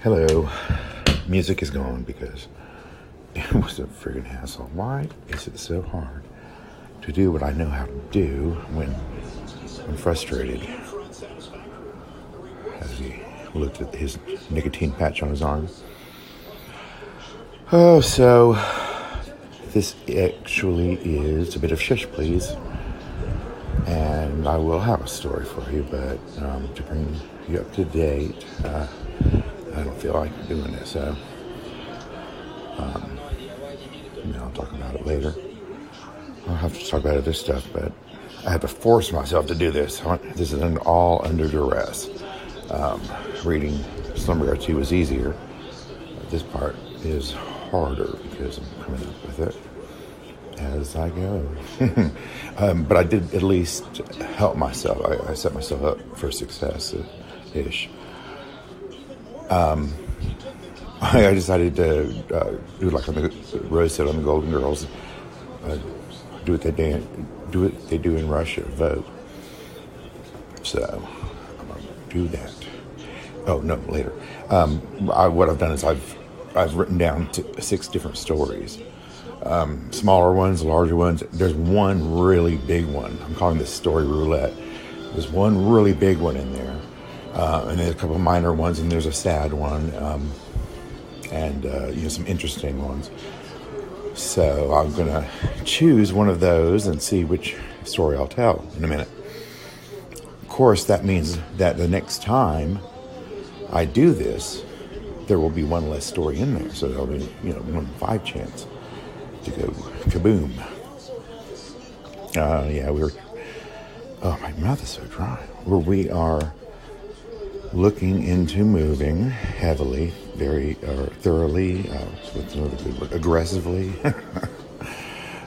Hello. Music is gone because it was a friggin' hassle. Why is it so hard to do what I know how to do when I'm frustrated? As he looked at his nicotine patch on his arm. Oh, so this actually is a bit of shush, please. And I will have a story for you, but to bring you up to date, I don't feel like doing it, so I'll talk about it later. I'll have to talk about other stuff, but I have to force myself to do this. This is all under duress. Reading Slumber 2 was easier. This part is harder because I'm coming up with it as I go. But I did at least help myself. I set myself up for success-ish. I decided to do like on the Rose said on the Golden Girls, do what they do in Russia, vote. So I'm gonna do that. Oh no, later. What I've done is I've written down 6 different stories, smaller ones, larger ones. There's one really big one. I'm calling this Story Roulette. There's one really big one in there. And there's a couple of minor ones, and there's a sad one, and some interesting ones. So I'm going to choose one of those and see which story I'll tell in a minute. Of course, that means that the next time I do this, there will be one less story in there. So there'll be, 1 in 5 chance to go kaboom. My mouth is so dry. We are looking into moving heavily, very thoroughly, what's another good word, aggressively.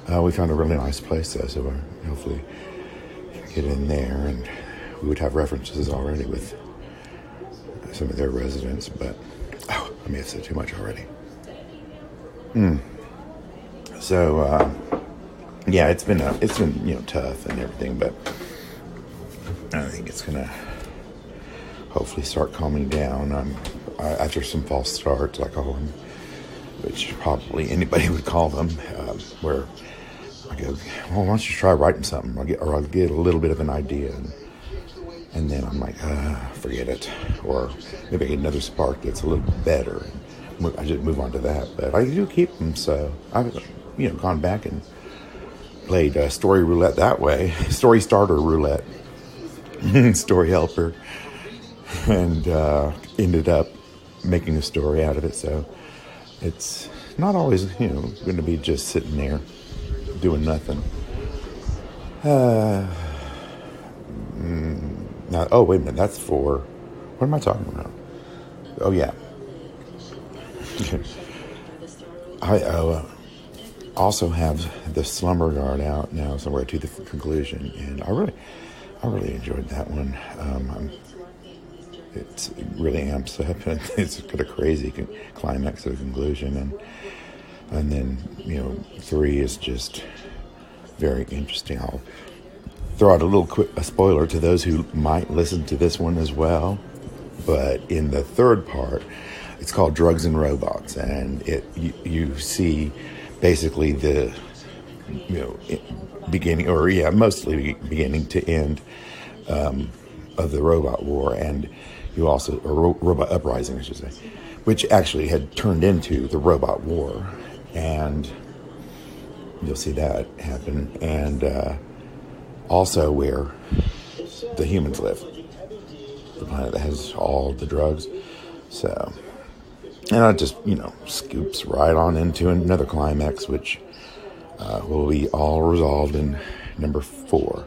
We found a really nice place though, so hopefully get in there, and we would have references already with some of their residents, but I may have said too much already. So it's been tough and everything, but I think it's gonna hopefully start calming down. After some false starts, I call them, which probably anybody would call them, where I go, well, why don't you try writing something? I'll get a little bit of an idea, and then I'm like, forget it. Or maybe I get another spark that's a little better, and I just move on to that. But I do keep them, so I've gone back and played Story Roulette that way, Story Starter Roulette, Story Helper, and ended up making a story out of it. So it's not always going to be just sitting there doing nothing. Now, oh wait a minute, that's for what am I talking about? Oh yeah. I also have the Slumber Guard out now, somewhere to the conclusion, and I really enjoyed that one. It really amps up, and it's got a crazy climax of conclusion, and then 3 is just very interesting. I'll throw out a spoiler to those who might listen to this one as well. But in the 3rd part, it's called Drugs and Robots, and you see basically the beginning, or mostly beginning to end of the robot war, and you also, or robot uprising, I should say, which actually had turned into the robot war, and you'll see that happen, and also where the humans live, the planet that has all the drugs. So, and it just scoops right on into another climax, which will be all resolved in number 4.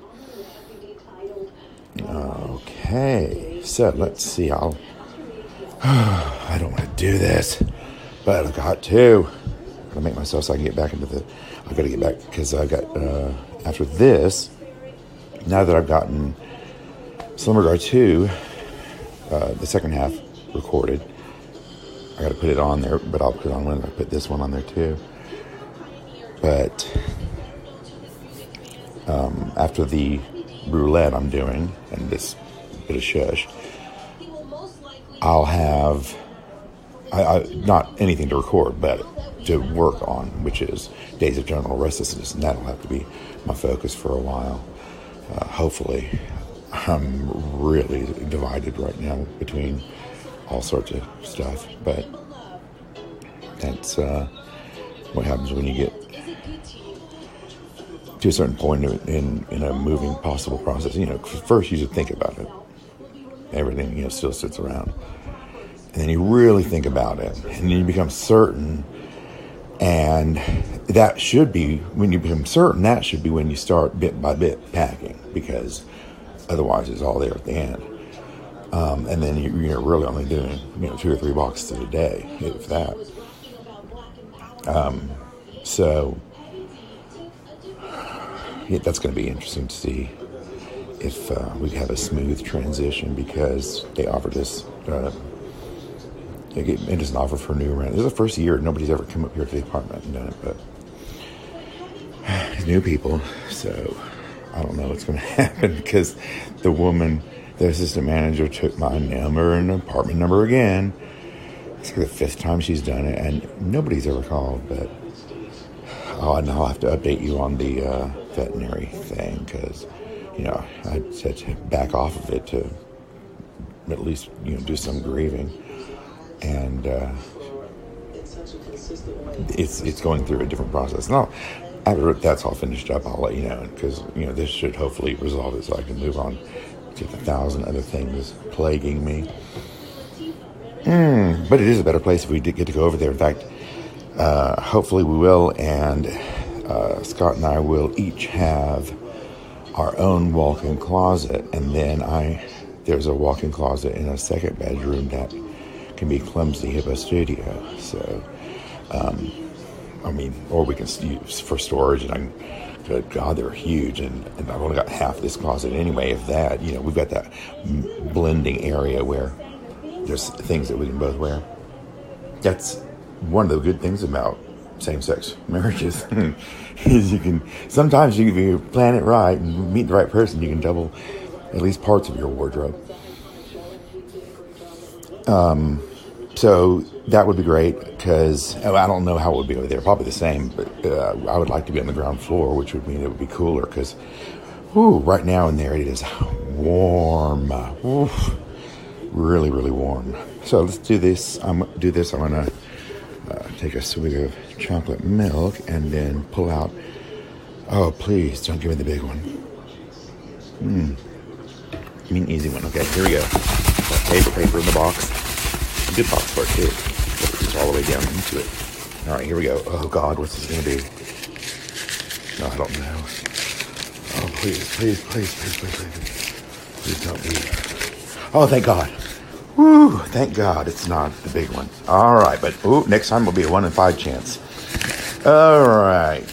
Okay, so let's see. I don't want to do this, but I got to. I'm gonna make myself so I can get back into I gotta get back because I got after this. Now that I've gotten Slumber Guard 2, the second half recorded, I gotta put it on there. But I'll put it on when I put this one on there too. But after the roulette I'm doing and this bit of shush, I'll have not anything to record, but to work on, which is Days of General Restlessness, and that'll have to be my focus for a while. Hopefully. I'm really divided right now between all sorts of stuff, but that's what happens when you get to a certain point in a moving possible process. First you should think about it. Everything, still sits around. And then you really think about it, and then you become certain. And that should be, when you become certain, that should be when you start bit by bit packing, because otherwise it's all there at the end. And then you're really only doing, 2 or 3 boxes a day, if that. So that's going to be interesting to see if we have a smooth transition, because they offered this. It is an offer for a new rent. This is the first year nobody's ever come up here to the apartment and done it, but it's new people, so I don't know what's going to happen, because the assistant manager, took my number and apartment number again. It's like the 5th time she's done it, and nobody's ever called, but and I'll have to update you on the veterinary thing, because, I said to back off of it to at least, do some grieving. And it's going through a different process. Now, after that's all finished up, I'll let you know, because this should hopefully resolve it, so I can move on to the 1,000 other things plaguing me. But it is a better place if we did get to go over there. In fact, hopefully we will, and Scott and I will each have our own walk-in closet, and then there's a walk-in closet in a second bedroom that can be Clumsy Hippo Studio. So, or we can use for storage, and good God, they're huge, and I've only got half this closet anyway. If that, we've got that blending area where there's things that we can both wear. That's one of the good things about same-sex marriages is sometimes if you plan it right and meet the right person, you can double at least parts of your wardrobe. So that would be great, because I don't know how it would be over there. Probably the same, but I would like to be on the ground floor, which would mean it would be cooler, because right now in there it is warm. Really, really warm. So let's do this. I'm going to take a swig of chocolate milk and then pull out. Oh, please, don't give me the big one. Give me an easy one. Okay, here we go. Paper in the box. A good box for it, too. It's all the way down into it. All right, here we go. Oh, God, what's this going to be? No, I don't know. Oh, please don't be. Oh, thank God. Woo, thank God it's not the big one. All right, but next time will be a 1 in 5 chance. All right.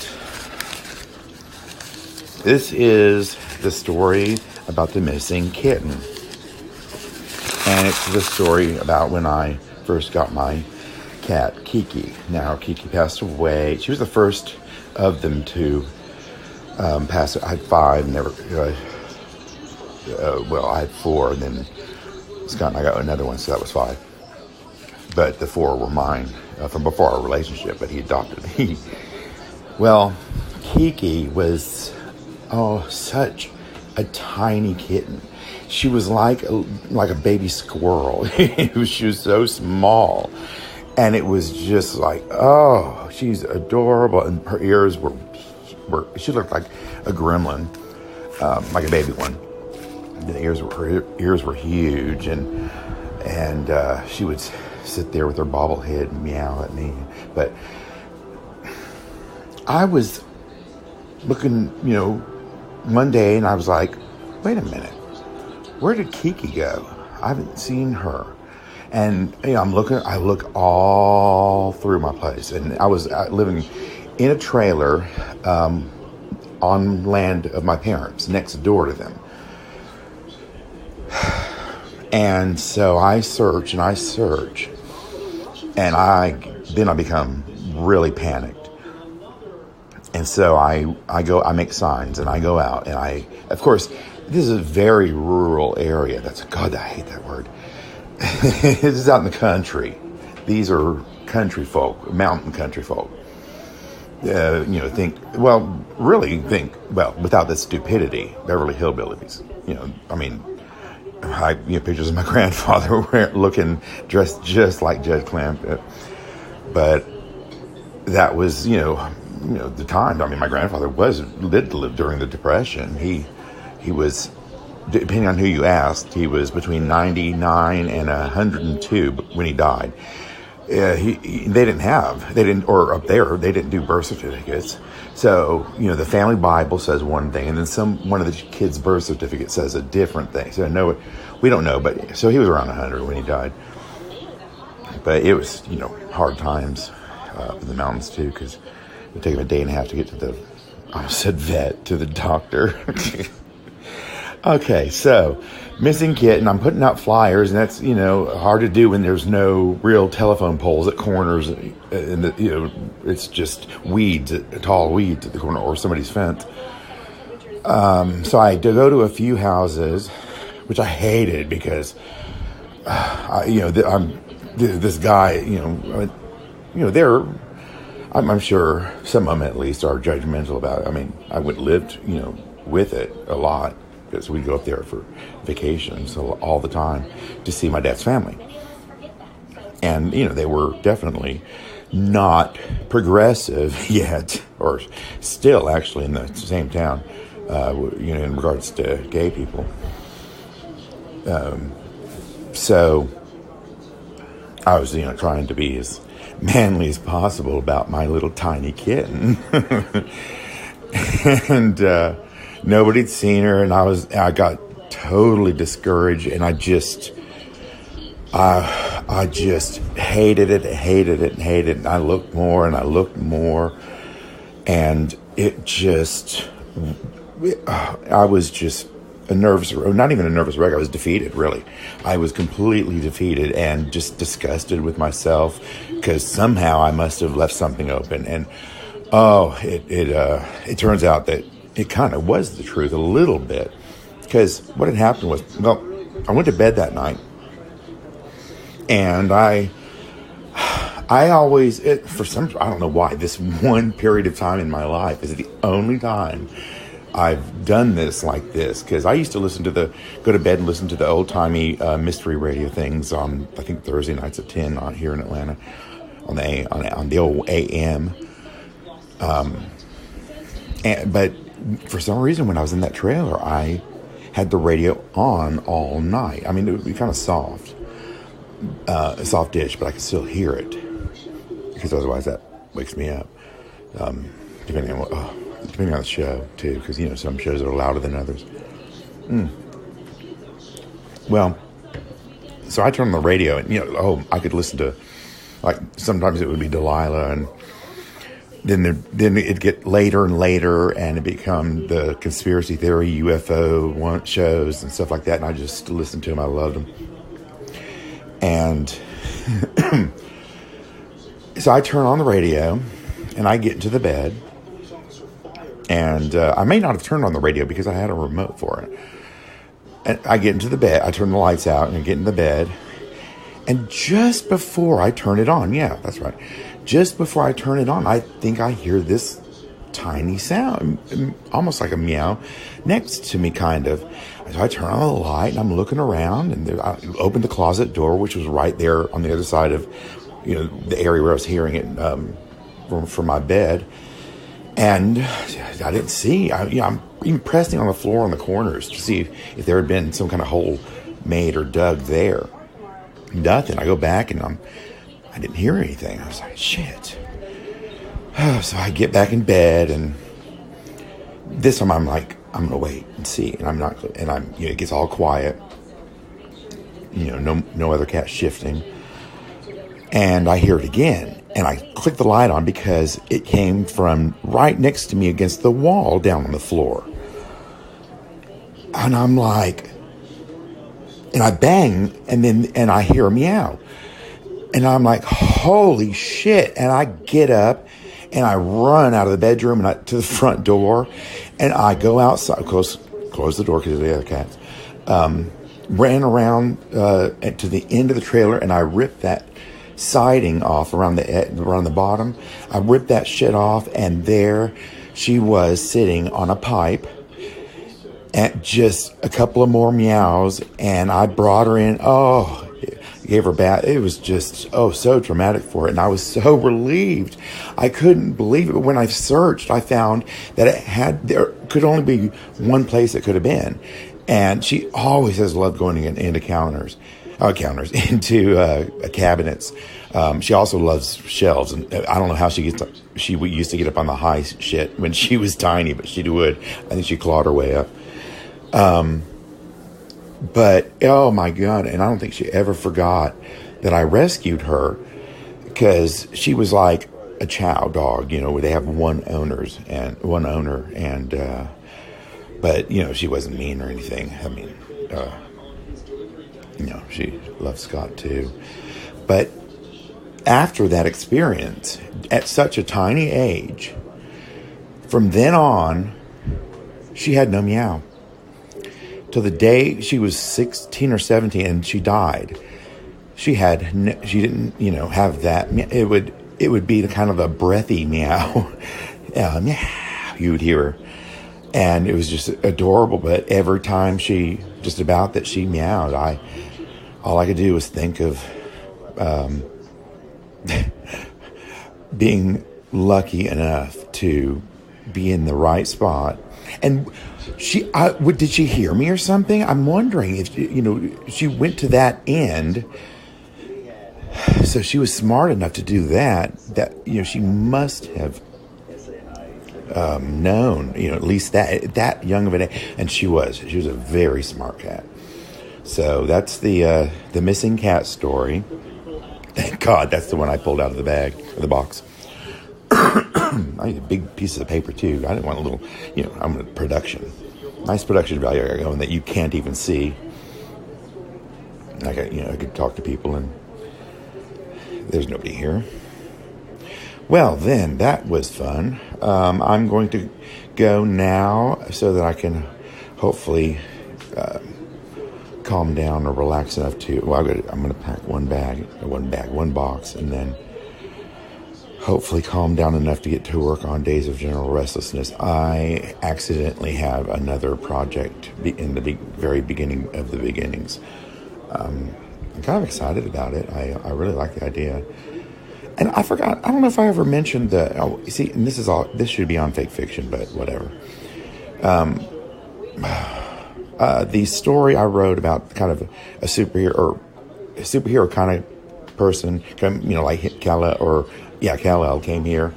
This is the story about the missing kitten. And it's the story about when I first got my cat, Kiki. Now, Kiki passed away. She was the first of them to pass. I had 5, I had 4, and then Scott and I got another one, so that was 5. But the 4 were mine from before our relationship, but he adopted me. Well, Kiki was, such a tiny kitten. She was like a baby squirrel. She was so small. And it was just like, she's adorable. And her ears were she looked like a gremlin, like a baby one. Her ears were huge, and she would sit there with her bobblehead and meow at me. But I was looking, one day, and I was like, wait a minute, where did Kiki go? I haven't seen her. And I look all through my place, and I was living in a trailer on land of my parents, next door to them. And so I search, and I become really panicked. And so I make signs, and I go out, and of course, this is a very rural area. God, I hate that word. This is out in the country. These are country folk, mountain country folk. Without the stupidity, Beverly Hillbillies. Pictures of my grandfather dressed just like Judge Clampett. But that was, the time. I mean, my grandfather did live during the Depression. He was, depending on who you asked, he was between 99 and 102 when he died. They didn't do birth certificates. So, the family Bible says one thing, and then one of the kids' birth certificate says a different thing. So we don't know, but so he was around 100 when he died. But it was, hard times in the mountains too, because it would take him a day and a half to get to the doctor. Okay, so missing kitten. I'm putting out flyers, and that's hard to do when there's no real telephone poles at corners, and it's just tall weeds at the corner or somebody's fence. So I go to a few houses, which I hated because this guy, I'm sure some of them at least are judgmental about it. I mean, I lived with it a lot, because we'd go up there for vacations all the time to see my dad's family. And, they were definitely not progressive yet, or still actually in the same town, in regards to gay people. So I was, trying to be as manly as possible about my little tiny kitten. And, nobody'd seen her, and I got totally discouraged, and I just hated it. And I looked more, and I was just not even a nervous wreck. I was defeated, really. I was completely defeated and just disgusted with myself, because somehow I must have left something open. And it turns out that it kind of was the truth a little bit, because what had happened was, I went to bed that night, and I always, I don't know why, this one period of time in my life is the only time I've done this like this, because I used to go to bed and listen to the old-timey mystery radio things on, I think, Thursday nights at 10 here in Atlanta, on the old AM. But for some reason, when I was in that trailer, I had the radio on all night. I mean, it would be kind of soft-ish, but I could still hear it, because otherwise that wakes me up. Depending on the show too, because some shows are louder than others. Well, so I turned on the radio, and I could listen to, like, sometimes it would be Delilah, and then it'd get later and later, and it become the conspiracy theory, UFO shows and stuff like that. And I just listened to them. I loved them. And so I turn on the radio, and I get into the bed. And I may not have turned on the radio because I had a remote for it. And I get into the bed. I turn the lights out and I get in the bed. And just before I turn it on, yeah, that's right. Just before I turn it on, I think I hear this tiny sound, almost like a meow, next to me, kind of. So I turn on the light, and I'm looking around, and I opened the closet door, which was right there on the other side of, the area where I was hearing it from my bed. And I didn't see. I'm even pressing on the floor on the corners to see if there had been some kind of hole made or dug there. Nothing. I go back, and I didn't hear anything. I was like, shit. So I get back in bed, and this time I'm like, I'm gonna wait and see. And it gets all quiet. No other cat shifting. And I hear it again. And I click the light on because it came from right next to me against the wall down on the floor. And I'm like, and I bang, and I hear a meow. And I'm like, holy shit. And I get up, and I run out of the bedroom and to the front door. And I go outside, close the door because of the other cats. Ran around to the end of the trailer, and I ripped that siding off around the bottom. I ripped that shit off, and there she was sitting on a pipe. And just a couple of more meows, and I brought her in. Oh, gave her a bath. It was just, so traumatic for it. And I was so relieved. I couldn't believe it. But when I searched, I found that there could only be one place it could have been. And she always has loved going into into cabinets. She also loves shelves. And I don't know how she used to get up on the high shit when she was tiny, but she would. I think she clawed her way up. But, oh my God, and I don't think she ever forgot that I rescued her, because she was like a chow dog, where they have one owner, but, she wasn't mean or anything. I mean, she loved Scott too. But after that experience, at such a tiny age, from then on, she had no meow. Till the day she was 16 or 17 and she died, she didn't, have that. It would be the kind of a breathy meow, meow, you would hear her. And it was just adorable. But every time she meowed, all I could do was think of being lucky enough to be in the right spot. And did she hear me or something? I'm wondering if, she went to that end. So she was smart enough to do that, she must have known, at least that young of an age. And she was a very smart cat. So that's the missing cat story. Thank God that's the one I pulled out of the box. I need a big piece of paper too. I didn't want a little, I'm a production. Nice production value going that you can't even see. I could talk to people and there's nobody here. Well, then that was fun. I'm going to go now so that I can hopefully calm down or relax enough to. Well, I'm going to pack one box, and then hopefully calm down enough to get to work on Days of General Restlessness. I accidentally have another project in the very beginning of the beginnings. I'm kind of excited about it. I really like the idea. And I forgot, I don't know if I ever mentioned and this should be on Fake Fiction, but whatever. The story I wrote about kind of a superhero kind of person, like Kal-El came here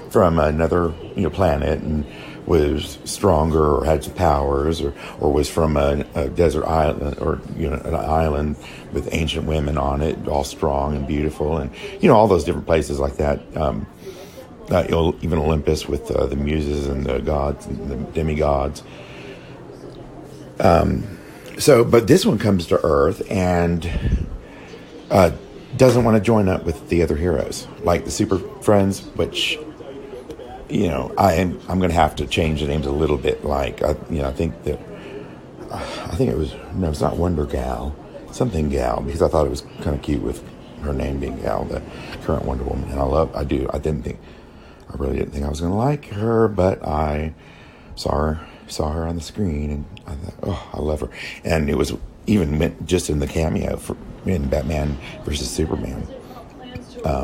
from another, planet and was stronger or had some powers or was from a desert island or, an island with ancient women on it, all strong and beautiful and, all those different places like that. Even Olympus with the muses and the gods and the demigods. But this one comes to Earth and doesn't want to join up with the other heroes, like the Super Friends, which, I'm going to have to change the names a little bit. Like, I think it's not Wonder Gal, something Gal, because I thought it was kind of cute with her name being Gal, the current Wonder Woman. And I really didn't think I was going to like her, but I saw her on the screen and I thought, I love her. And it was even just in the cameo in Batman versus Superman. I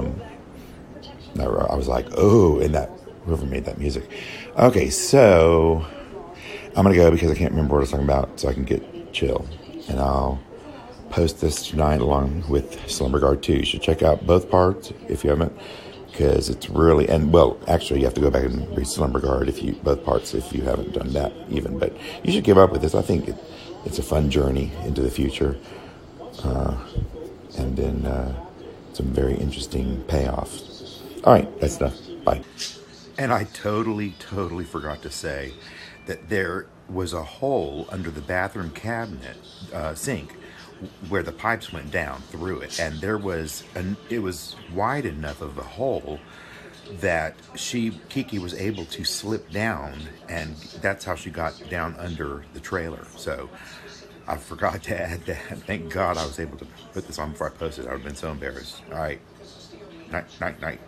was like, and whoever made that music. Okay, so I'm going to go because I can't remember what I was talking about, so I can get chill. And I'll post this tonight along with Slumber Guard 2. You should check out both parts if you haven't, because it's really, actually you have to go back and read Slumber Guard both parts if you haven't done that even, but you should give up with this. I think it's a fun journey into the future, and then some very interesting payoffs. All right, that's enough. Bye. And I totally forgot to say that there was a hole under the bathroom cabinet sink where the pipes went down through it, and it was wide enough of a hole that Kiki was able to slip down, and that's how she got down under the trailer. So I forgot to add that. Thank God I was able to put this on before I posted. I would have been so embarrassed. All right. Night, night, night.